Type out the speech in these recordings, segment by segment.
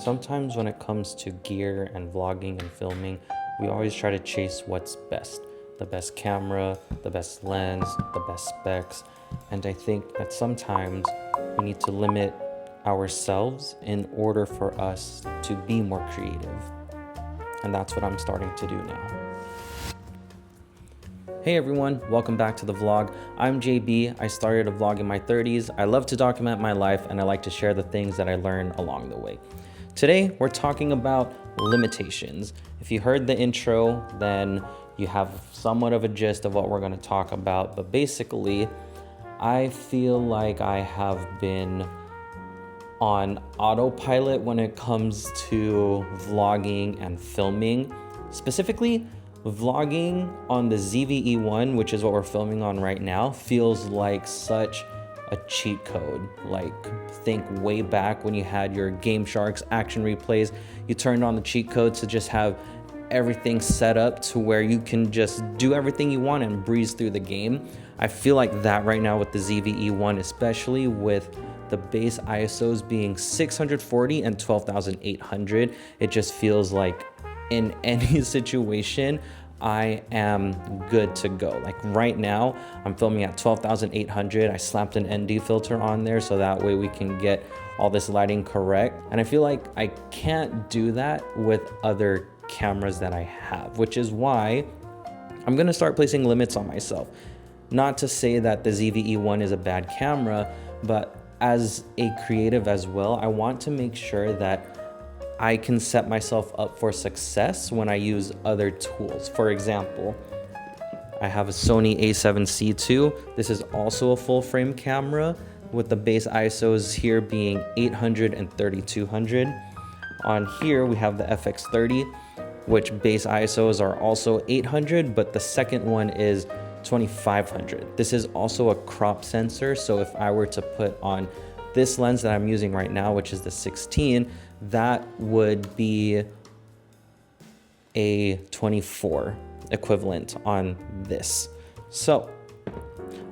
Sometimes when it comes to gear and vlogging and filming, we always try to chase what's best. The best camera, the best lens, the best specs. And I think that sometimes we need to limit ourselves in order for us to be more creative. And that's what I'm starting to do now. Hey everyone, welcome back to the vlog. I'm JB. I started a vlog in my 30s. I love to document my life and I like to share the things that I learn along the way. Today, we're talking about limitations. If you heard the intro, then you have somewhat of a gist of what we're going to talk about. But basically, I feel like I have been on autopilot when it comes to vlogging and filming. Specifically, vlogging on the ZV-E1, which is what we're filming on right now, feels like such a cheat code. Like, think way back when you had your Game Sharks action replays, you turned on the cheat code to just have everything set up to where you can just do everything you want and breeze through the game. I feel like that right now with the ZV-E1, especially with the base ISOs being 640 and 12,800. It just feels like in any situation, I am good to go. Like right now, I'm filming at 12,800. I slapped an ND filter on there so that way we can get all this lighting correct. And I feel like I can't do that with other cameras that I have, which is why I'm gonna start placing limits on myself. Not to say that the ZV-E1 is a bad camera, but as a creative as well, I want to make sure that I can set myself up for success when I use other tools. For example, I have a Sony a7C II. This is also a full frame camera with the base ISOs here being 800 and 3200. On here, we have the FX30, which base ISOs are also 800, but the second one is 2500. This is also a crop sensor, so if I were to put on this lens that I'm using right now, which is the 16, that would be a 24 equivalent on this. So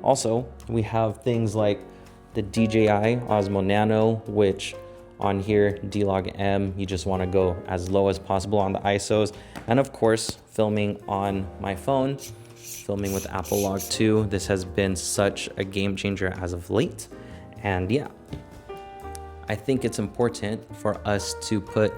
also we have things like the DJI Osmo Nano, which on here, D-Log M, you just want to go as low as possible on the ISOs. And of course, filming on my phone, filming with Apple Log 2. This has been such a game changer as of late. And yeah, I think it's important for us to put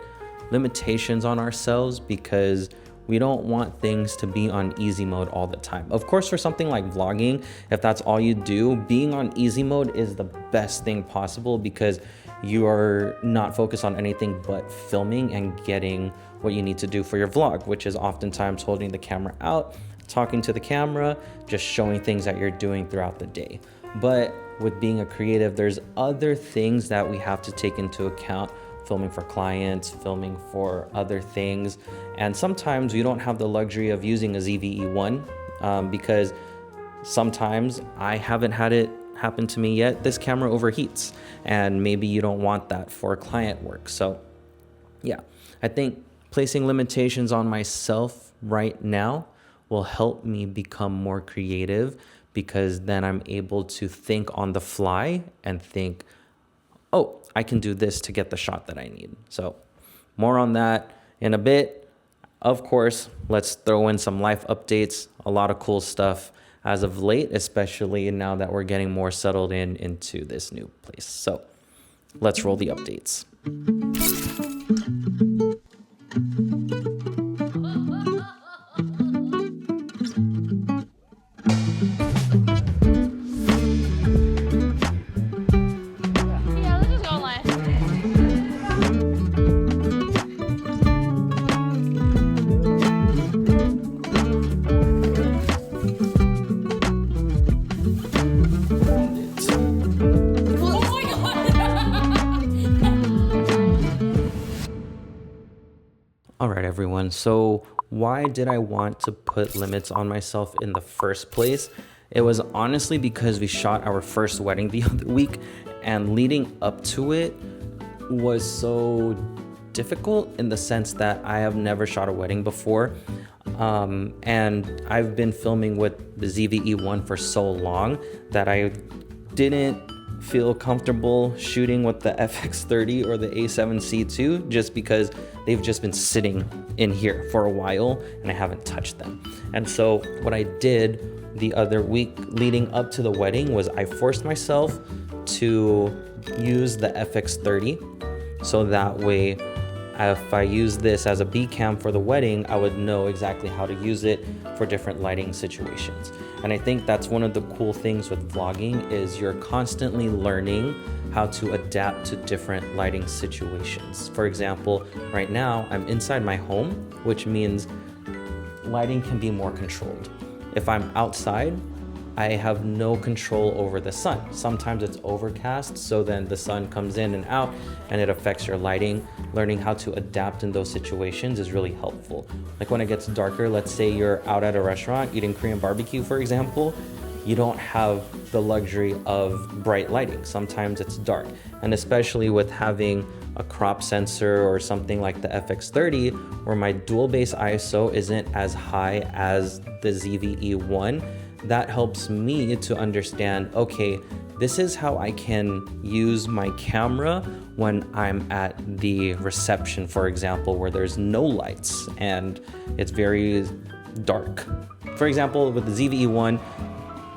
limitations on ourselves because we don't want things to be on easy mode all the time. Of course, for something like vlogging, if that's all you do, being on easy mode is the best thing possible because you are not focused on anything but filming and getting what you need to do for your vlog, which is oftentimes holding the camera out, talking to the camera, just showing things that you're doing throughout the day. But with being a creative, there's other things that we have to take into account, filming for clients, filming for other things. And sometimes we don't have the luxury of using a ZV-E1 because sometimes I haven't had it happen to me yet. This camera overheats and maybe you don't want that for client work. So yeah, I think placing limitations on myself right now will help me become more creative because then I'm able to think on the fly and think, oh, I can do this to get the shot that I need. So more on that in a bit. Of course, let's throw in some life updates, a lot of cool stuff as of late, especially now that we're getting more settled into this new place. So let's roll the updates. All right, everyone. So why did I want to put limits on myself in the first place? It was honestly because we shot our first wedding the other week and leading up to it was so difficult in the sense that I have never shot a wedding before. And I've been filming with the ZV-E1 for so long that I didn't feel comfortable shooting with the FX30 or the A7C II just because they've just been sitting in here for a while and I haven't touched them. And so what I did the other week leading up to the wedding was I forced myself to use the FX30, so that way if I use this as a B cam for the wedding, I would know exactly how to use it for different lighting situations. And I think that's one of the cool things with vlogging is you're constantly learning how to adapt to different lighting situations. For example, right now I'm inside my home, which means lighting can be more controlled. If I'm outside, I have no control over the sun. Sometimes it's overcast, so then the sun comes in and out and it affects your lighting. Learning how to adapt in those situations is really helpful. Like when it gets darker, let's say you're out at a restaurant eating Korean barbecue, for example, you don't have the luxury of bright lighting. Sometimes it's dark. And especially with having a crop sensor or something like the FX30, where my dual base ISO isn't as high as the ZVE1, that helps me to understand, okay, this is how I can use my camera when I'm at the reception, for example, where there's no lights and it's very dark. For example, with the ZVE1,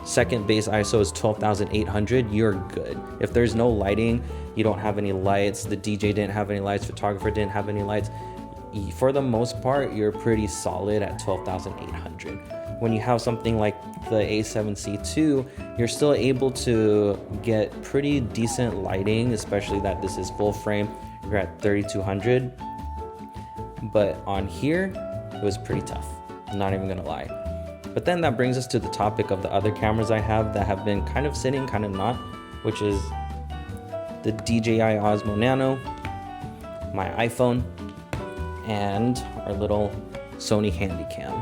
second base ISO is 12,800, you're good. If there's no lighting, you don't have any lights, the DJ didn't have any lights, photographer didn't have any lights, for the most part, you're pretty solid at 12,800. When you have something like the A7C II, you're still able to get pretty decent lighting, especially that this is full frame. You're at 3,200. But on here, it was pretty tough. I'm not even gonna lie. But then that brings us to the topic of the other cameras I have that have been kind of sitting, kind of not, which is the DJI Osmo Nano, my iPhone, and our little Sony Handycam.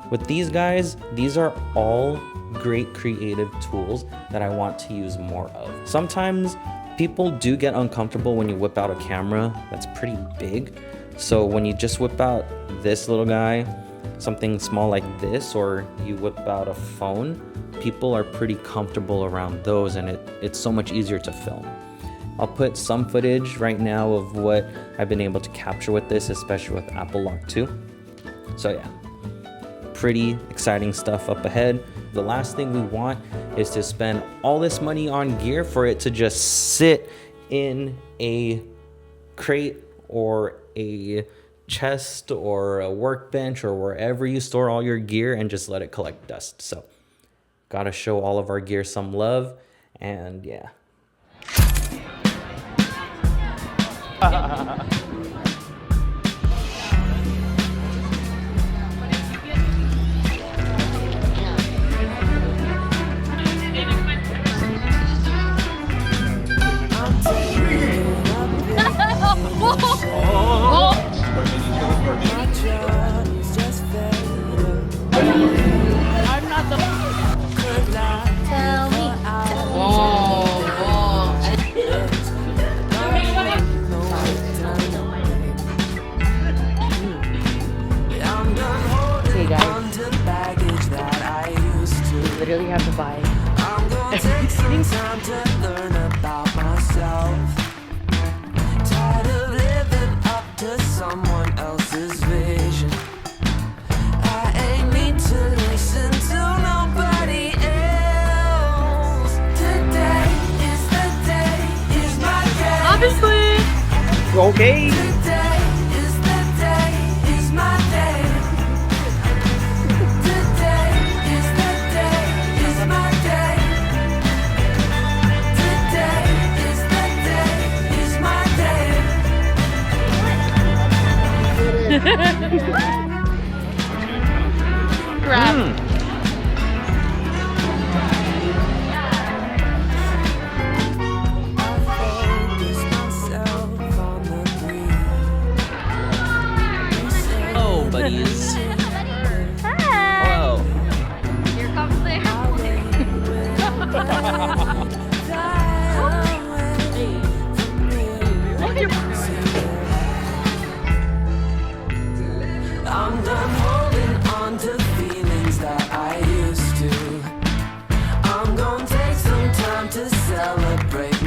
With these guys, these are all great creative tools that I want to use more of. Sometimes people do get uncomfortable when you whip out a camera that's pretty big. So when you just whip out this little guy, something small like this, or you whip out a phone, people are pretty comfortable around those, and it's so much easier to film. I'll put some footage right now of what I've been able to capture with this, especially with Apple Lock 2. So yeah, pretty exciting stuff up ahead. The last thing we want is to spend all this money on gear for it to just sit in a crate or a chest or a workbench or wherever you store all your gear and just let it collect dust. So gotta show all of our gear some love, and yeah. I'm not the. Tell me. Hey guys, you literally have to buy everything. Learn about myself. Tired of living up to someone else's vision. I ain't need to listen to nobody else. Today is the day, is my day. Obviously. Okay. Today is the day, is my day. Today is the day, is my day. Today is the day, is my day. Grab. Oh, buddies. Hello. Here comes I'm done holding on to feelings that I used to. I'm gonna take some time to celebrate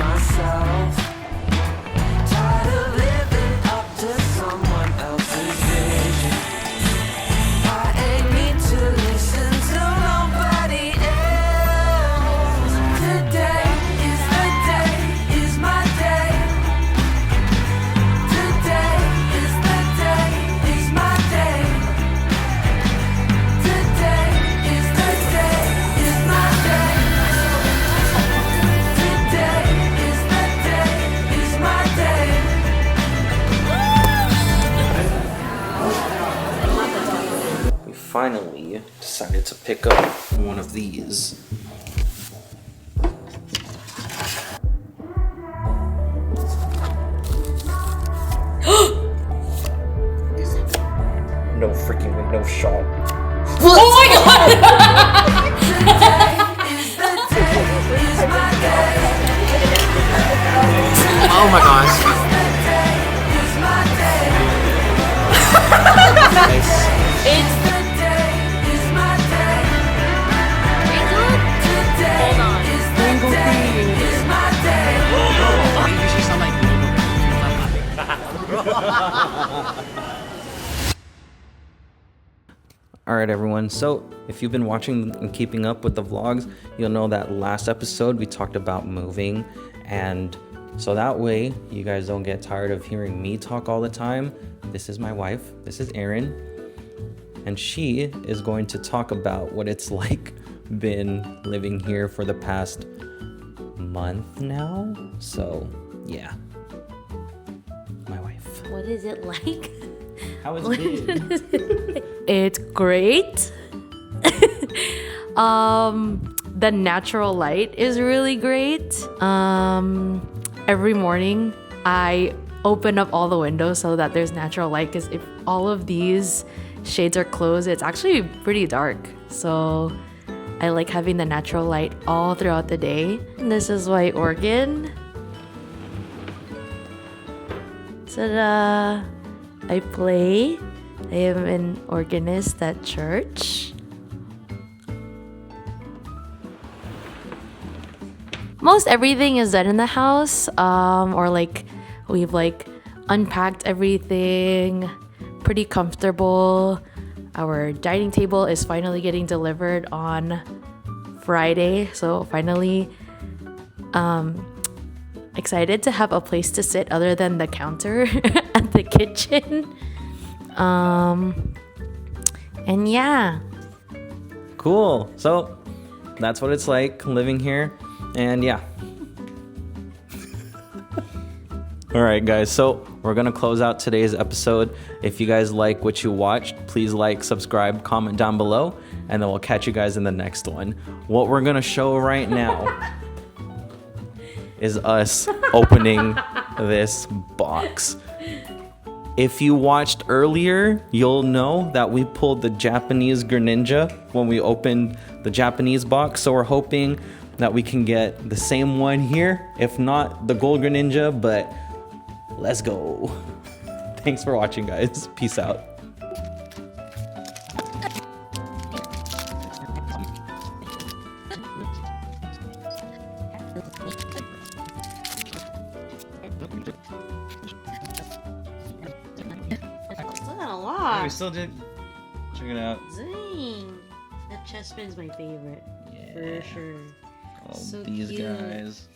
finally decided to pick up one of these. No freaking window shot. Oh my god! Oh my gosh. It's hold on. Alright everyone, so if you've been watching and keeping up with the vlogs, you'll know that last episode we talked about moving, and so that way you guys don't get tired of hearing me talk all the time. This is my wife, this is Erin, and she is going to talk about what it's like been living here for the past month now. So yeah, my wife. What is it like? How is it? It's great. The natural light is really great. Every morning I open up all the windows so that there's natural light, because if all of these shades are closed, it's actually pretty dark. So I like having the natural light all throughout the day. And this is my organ. Ta-da! I play. I am an organist at church. Most everything is done in the house, or like we've like unpacked everything. Pretty comfortable. Our dining table is finally getting delivered on Friday, so finally excited to have a place to sit other than the counter at the kitchen. And yeah. Cool. So that's what it's like living here. And yeah. All right, guys. So we're going to close out today's episode. If you guys like what you watched, please like, subscribe, comment down below, and then we'll catch you guys in the next one. What we're going to show right now is us opening this box. If you watched earlier, you'll know that we pulled the Japanese Greninja when we opened the Japanese box. So we're hoping that we can get the same one here, if not the gold Greninja, but let's go. Thanks for watching, guys. Peace out. A lot. We still did. Check it out. Dang. That chest pin's my favorite. Yeah. For sure. Oh, So these cute. guys.